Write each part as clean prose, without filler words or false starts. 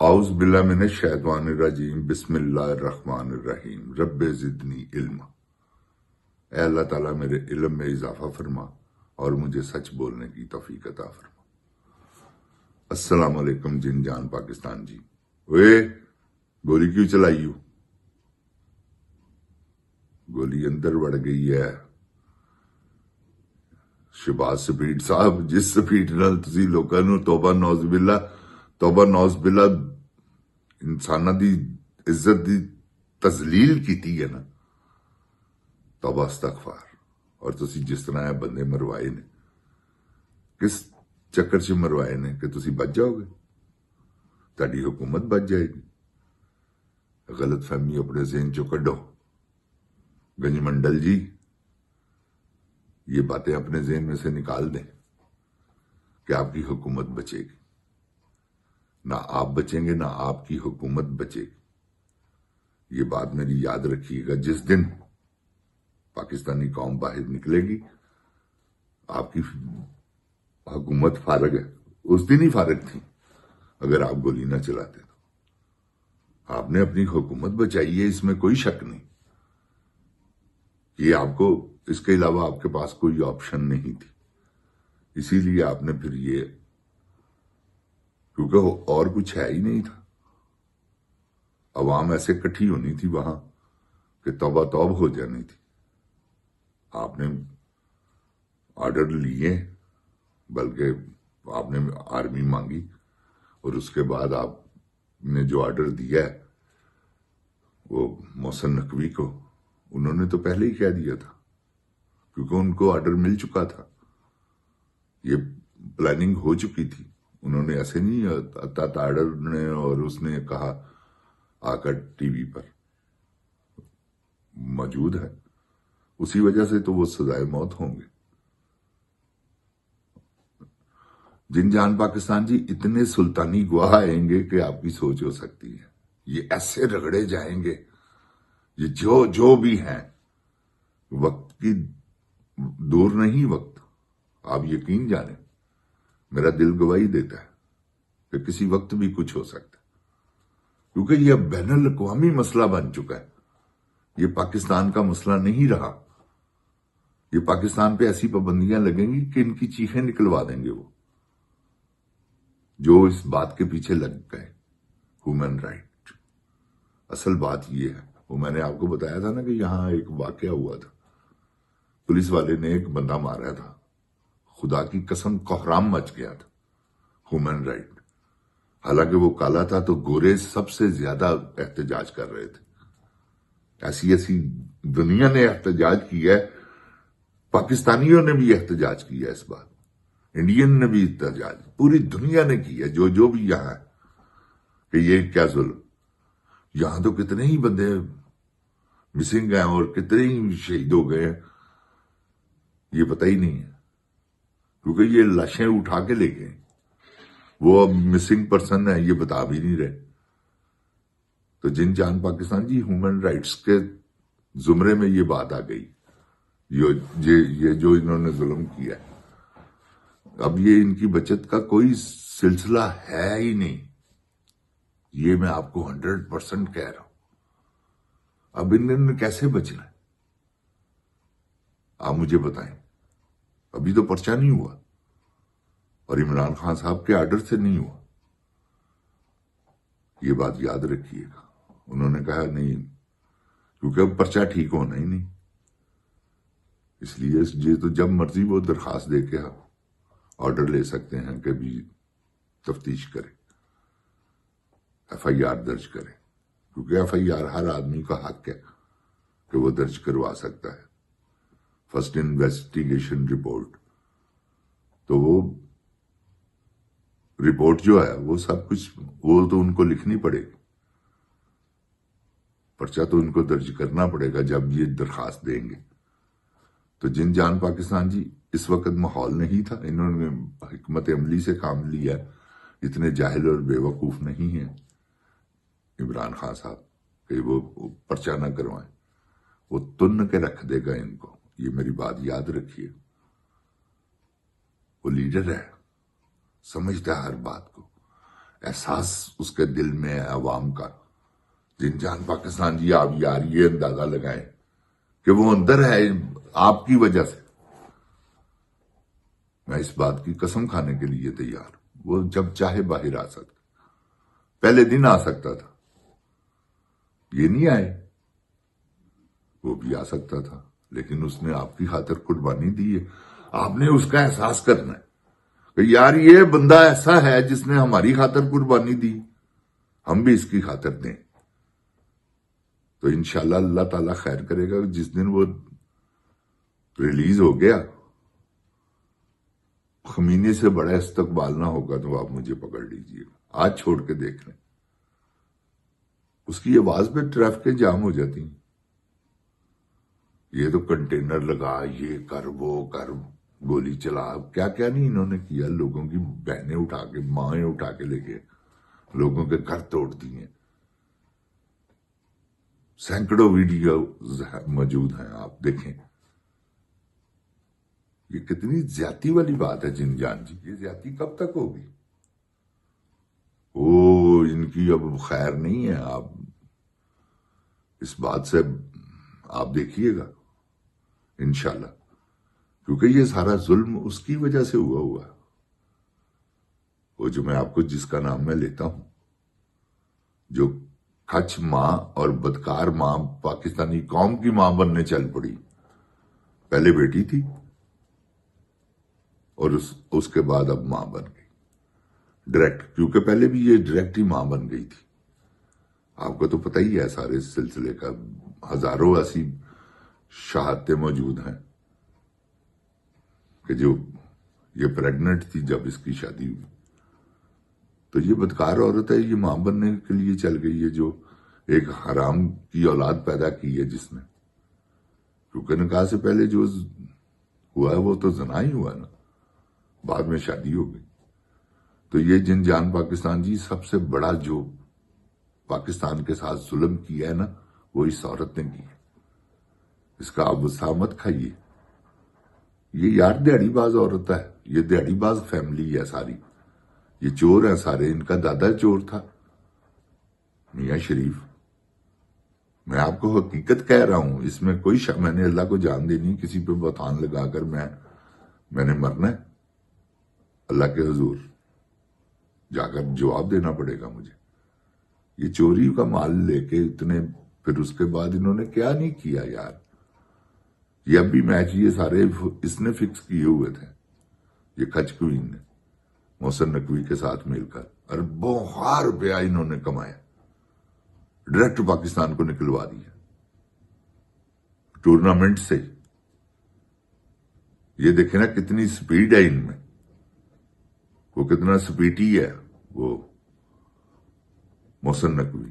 اعوذ باللہ من الشیطان الرجیم بسم اللہ الرحمن الرحیم رب زدنی علما۔ اے اللہ تعالیٰ میرے علم میں اضافہ فرما اور مجھے سچ بولنے کی توفیق عطا فرما۔ السلام علیکم جن جان پاکستان جی۔ اوے گولی کیوں چلائی ہو؟ گولی اندر بڑھ گئی ہے۔ شہباز سپیڈ صاحب جس سپیڈ نال تسی لوکاں نوں توبہ نوز باللہ انساناں دی عزت دی تذلیل کیتی ہے نا، توبہ استغفار۔ اور تسی جس طرح بندے مروائے نے، کس چکر سے مروائے نے کہ تسی بچ جاؤ گے، تہاڈی حکومت بچ جائے گی۔ غلط فہمی اپنے ذہن چوں کڈو۔ گنج منڈل جی یہ باتیں اپنے ذہن میں سے نکال دیں کہ آپ کی حکومت بچے گی۔ نہ آپ بچیں گے، نہ آپ کی حکومت بچے گی۔ یہ بات میری یاد رکھیے گا، جس دن پاکستانی قوم باہر نکلے گی آپ کی حکومت فارغ ہے۔ اس دن ہی فارغ تھی اگر آپ گولی نہ چلاتے تو۔ آپ نے اپنی حکومت بچائی ہے، اس میں کوئی شک نہیں۔ یہ آپ کو اس کے علاوہ آپ کے پاس کوئی آپشن نہیں تھی، اسی لیے آپ نے پھر یہ، کیونکہ اور کچھ ہے ہی نہیں تھا۔ عوام ایسے کٹھی ہونی تھی وہاں کہ توبہ توب ہو جانی تھی۔ آپ نے آرڈر لیے، بلکہ آپ نے آرمی مانگی، اور اس کے بعد آپ نے جو آرڈر دیا ہے وہ محسن نقوی کو، انہوں نے تو پہلے ہی کہہ دیا تھا کیونکہ ان کو آرڈر مل چکا تھا، یہ پلاننگ ہو چکی تھی۔ انہوں نے ایسے نہیں عطا آرڈر نے اور اس نے کہا آ کر ٹی وی پر موجود ہے، اسی وجہ سے تو وہ سزائے موت ہوں گے۔ جن جان پاکستان جی اتنے سلطانی گواہ آئیں گے کہ آپ کی سوچ ہو سکتی ہے۔ یہ ایسے رگڑے جائیں گے، یہ جو بھی ہیں، وقت کی دور نہیں وقت، آپ یقین جانیں، میرا دل گواہی دیتا ہے کہ کسی وقت بھی کچھ ہو سکتا ہے، کیونکہ یہ اب بین الاقوامی مسئلہ بن چکا ہے۔ یہ پاکستان کا مسئلہ نہیں رہا۔ یہ پاکستان پہ ایسی پابندیاں لگیں گی کہ ان کی چیخیں نکلوا دیں گے وہ جو اس بات کے پیچھے لگ گئے، ہیومن رائٹ۔ اصل بات یہ ہے، وہ میں نے آپ کو بتایا تھا نا کہ یہاں ایک واقعہ ہوا تھا، پولیس والے نے ایک بندہ مارا تھا، خدا کی قسم کوحرام مچ گیا تھا۔ ہیومن رائٹ، حالانکہ وہ کالا تھا تو گورے سب سے زیادہ احتجاج کر رہے تھے۔ ایسی دنیا نے احتجاج کیا ہے، پاکستانیوں نے بھی احتجاج کیا ہے، اس بات انڈین نے بھی احتجاج، پوری دنیا نے کیا، جو بھی یہاں ہے، کہ یہ کیا ظلم۔ یہاں تو کتنے ہی بندے مسنگ ہیں اور کتنے ہی شہید ہو گئے ہیں، یہ پتہ ہی نہیں ہے، کیونکہ یہ لاشیں اٹھا کے لے گئے، وہ اب مسنگ پرسن ہے یہ بتا بھی نہیں رہے۔ تو جن جان پاکستان جی ہیومن رائٹس کے زمرے میں یہ بات آ گئی، یہ جو انہوں نے ظلم کیا ہے، اب یہ ان کی بچت کا کوئی سلسلہ ہے ہی نہیں۔ یہ میں آپ کو 100% کہہ رہا ہوں۔ اب انہوں نے کیسے بچنا ہے آپ مجھے بتائیں۔ ابھی تو پرچہ نہیں ہوا، اور عمران خان صاحب کے آرڈر سے نہیں ہوا، یہ بات یاد رکھیے گا۔ انہوں نے کہا نہیں، کیونکہ اب پرچہ ٹھیک ہونا ہی نہیں، اس لیے یہ تو جب مرضی وہ درخواست دے کے آرڈر لے سکتے ہیں کہ بھی تفتیش کرے، ایف آئی آر درج کرے، کیونکہ ایف آئی آر ہر آدمی کا حق ہے کہ وہ درج کروا سکتا ہے، فرسٹ انویسٹیگیشن رپورٹ۔ تو وہ رپورٹ جو ہے وہ سب کچھ وہ تو ان کو لکھنی پڑے گی، پرچہ تو ان کو درج کرنا پڑے گا جب یہ درخواست دیں گے۔ تو جن جان پاکستان جی اس وقت ماحول نہیں تھا، انہوں نے حکمت عملی سے کام لیا، اتنے جاہل اور بے وقوف نہیں ہیں عمران خان صاحب کہ وہ پرچہ نہ کروائیں، وہ تن کے رکھ دے گا ان کو، یہ میری بات یاد رکھیے۔ وہ لیڈر ہے، سمجھتا ہے ہر بات کو، احساس اس کے دل میں ہے عوام کا. جن جان پاکستان جی آپ یار یہ اندازہ لگائیں کہ وہ اندر ہے آپ کی وجہ سے. میں اس بات کی قسم کھانے کے لیے تیار. وہ جب چاہے باہر آ سکتا، پہلے دن آ سکتا تھا، یہ نہیں آئے. وہ بھی آ سکتا تھا، لیکن اس نے آپ کی خاطر قربانی دی ہے. آپ نے اس کا احساس کرنا ہے کہ یار یہ بندہ ایسا ہے جس نے ہماری خاطر قربانی دی، ہم بھی اس کی خاطر دیں. تو انشاءاللہ اللہ تعالیٰ خیر کرے گا. جس دن وہ ریلیز ہو گیا، خمینی سے بڑا استقبال نہ ہوگا تو آپ مجھے پکڑ لیجئے. آج چھوڑ کے دیکھ لیں، اس کی آواز پہ ٹریفکیں جام ہو جاتی ہیں. یہ تو کنٹینر لگا، یہ کر، وہ کر، گولی چلا، کیا کیا نہیں انہوں نے کیا. لوگوں کی بہنیں اٹھا کے، مائیں اٹھا کے لے گئے، لوگوں کے گھر توڑ دیے. سینکڑوں ویڈیو موجود ہیں، آپ دیکھیں. یہ کتنی زیادتی والی بات ہے جن جان جی. یہ زیادتی کب تک ہوگی؟ ان کی اب خیر نہیں ہے. آپ اس بات سے آپ دیکھیے گا انشاءاللہ، کیونکہ یہ سارا ظلم اس کی وجہ سے ہوا ہے. وہ جو میں آپ کو جس کا نام میں لیتا ہوں، جو کھچ ماں اور بدکار ماں پاکستانی قوم کی ماں بننے چل پڑی. پہلے بیٹی تھی اور اس کے بعد اب ماں بن گئی ڈائریکٹ، کیونکہ پہلے بھی یہ ڈائریکٹ ہی ماں بن گئی تھی. آپ کو تو پتہ ہی ہے سارے سلسلے کا. ہزاروں ایسی شہادتیں موجود ہیں کہ جو یہ پریگننٹ تھی جب اس کی شادی ہوئی. تو یہ بدکار عورت ہے، یہ ماں بننے کے لیے چل گئی ہے، جو ایک حرام کی اولاد پیدا کی ہے جس نے. کیونکہ نکاح سے پہلے جو ہوا ہے وہ تو زنا ہی ہوا نا، بعد میں شادی ہو گئی. تو یہ جن جان پاکستان جی سب سے بڑا جو پاکستان کے ساتھ ظلم کیا ہے نا، وہ اس عورت نے کی ہے. اس کا آپ غصہ مت کھائیے. یہ یار دیہڑی باز عورت ہے، یہ دیہڑی باز فیملی ہے ساری. یہ چور ہیں سارے. ان کا دادا چور تھا، میاں شریف. میں آپ کو حقیقت کہہ رہا ہوں، اس میں کوئی میں نے اللہ کو جان دینی، کسی پہ بہتان لگا کر میں نے مرنا ہے. اللہ کے حضور جا کر جواب دینا پڑے گا مجھے. یہ چوری کا مال لے کے اتنے، پھر اس کے بعد انہوں نے کیا نہیں کیا یار. یہ اب بھی میچ یہ سارے اس نے فکس کیے ہوئے تھے. یہ کچھ کوئن نے محسن نقوی کے ساتھ مل کر اربوں روپیہ انہوں نے کمایا، ڈائریکٹ پاکستان کو نکلوا دیا ٹورنامنٹ سے. یہ دیکھیں نا کتنی سپیڈ ہے ان میں، وہ کتنا سپیٹی ہے وہ محسن نقوی.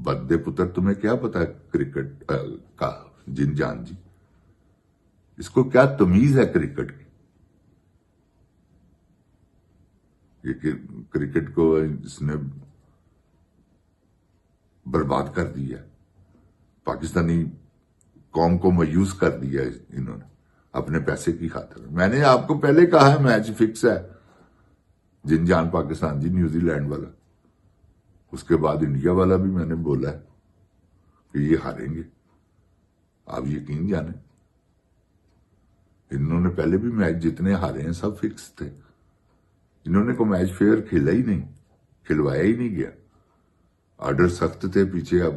بدے پتر تمہیں کیا پتا کرکٹ کا جن جان جی؟ اس کو کیا تمیز ہے کرکٹ کی؟ یہ کرکٹ کو اس نے برباد کر دیا، پاکستانی قوم کو مایوس کر دیا انہوں نے اپنے پیسے کی خاطر. میں نے آپ کو پہلے کہا ہے میچ فکس ہے جن جان پاکستان جی، نیوزی لینڈ والا. اس کے بعد انڈیا والا بھی میں نے بولا ہے کہ یہ ہاریں گے. آپ یقین جانیں انہوں نے پہلے بھی میچ جتنے ہارے ہیں سب فکس تھے. انہوں نے کوئی میچ فیئر کھیلا ہی نہیں، کھلوایا ہی نہیں گیا. آرڈر سخت تھے پیچھے. اب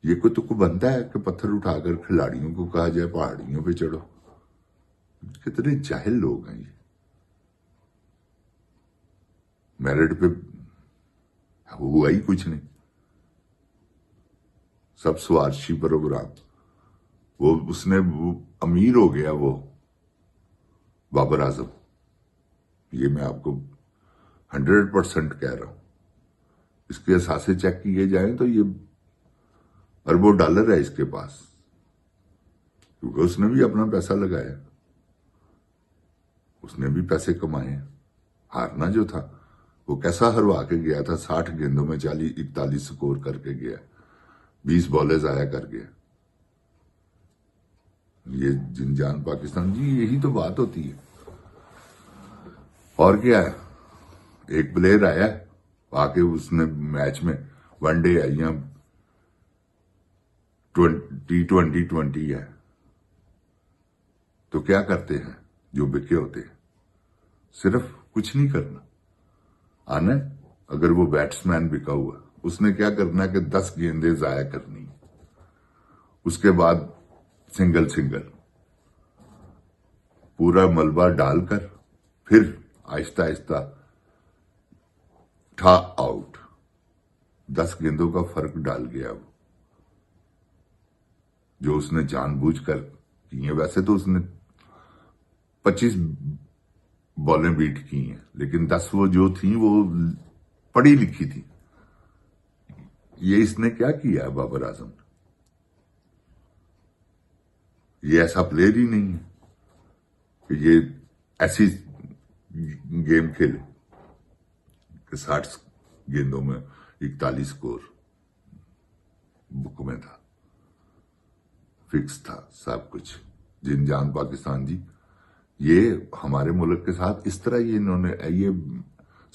یہ کوئی بنتا ہے کہ پتھر اٹھا کر کھلاڑیوں کو کہا جائے پہاڑیوں پہ چڑھو؟ کتنے جاہل لوگ ہیں یہ. میرٹ پہ ہوا ہی کچھ نہیں، سب سوارشی پروگرام. وہ اس نے امیر ہو گیا وہ بابر اعظم. یہ میں آپ کو 100% کہہ رہا ہوں. اس کے اثاثے چیک کیے جائیں تو یہ اربوں ڈالر ہے اس کے پاس، کیونکہ اس نے بھی اپنا پیسہ لگایا، اس نے بھی پیسے کمائے. ہارنا جو تھا وہ کیسا ہروا کے گیا تھا، 60 گیندوں میں 41 سکور کر کے گیا، 20 بالیں ضائع کر گیا. یہ جن جان پاکستان جی یہی تو بات ہوتی ہے. اور کیا ہے؟ ایک پلیئر آیا آ کے اس نے میچ میں ون ڈے ہے یا T20 ہے تو کیا کرتے ہیں جو بکے ہوتے ہیں؟ صرف کچھ نہیں کرنا آنا ہے۔ اگر وہ بیٹسمین بکا ہوا اس نے کیا کرنا ہے کہ 10 گیندیں ضائع کرنی، اس کے بعد سنگل پورا ملبہ ڈال کر پھر آہستہ آہستہ تھا آؤٹ، 10 گیندوں کا فرق ڈال گیا وہ جو اس نے جان بوجھ کر کی ہیں۔ ویسے تو اس نے 25 بالیں بیٹ کی ہیں لیکن 10 وہ جو تھیں وہ پڑھی لکھی تھی۔ یہ اس نے کیا کیا ہے بابر اعظم نے؟ یہ ایسا پلیئر ہی نہیں ہے کہ یہ ایسی گیم کھیلے کہ 60 گیندوں میں 41 سکور بک میں تھا، فکس تھا سب کچھ۔ جن جان پاکستان جی، یہ ہمارے ملک کے ساتھ اس طرح یہ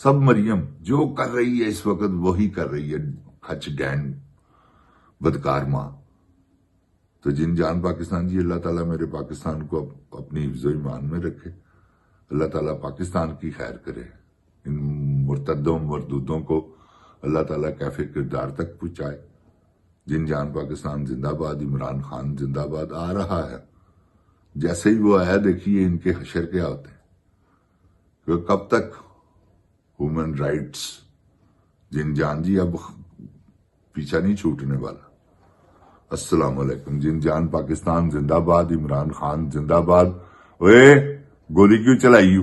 سب مریم جو کر رہی ہے اس وقت وہی کر رہی ہے، کھچ ڈین بدکار ماں۔ تو جن جان پاکستان جی، اللہ تعالیٰ میرے پاکستان کو اپنی حفظ و ایمان میں رکھے، اللہ تعالیٰ پاکستان کی خیر کرے، ان مرتدوں مردودوں کو اللہ تعالیٰ کیفے کردار تک پہنچائے۔ جن جان پاکستان زندہ باد، عمران خان زندہ باد آ رہا ہے۔ جیسے ہی وہ آیا دیکھیے ان کے حشر کیا ہوتے ہیں، کہ کب تک ہیومن رائٹس۔ جن جان جی اب پیچھا نہیں چھوٹنے والا۔ السلام علیکم۔ جن جان پاکستان زندہ باد، عمران خان زندہ باد۔ اوے گولی کیوں چلائی ہو؟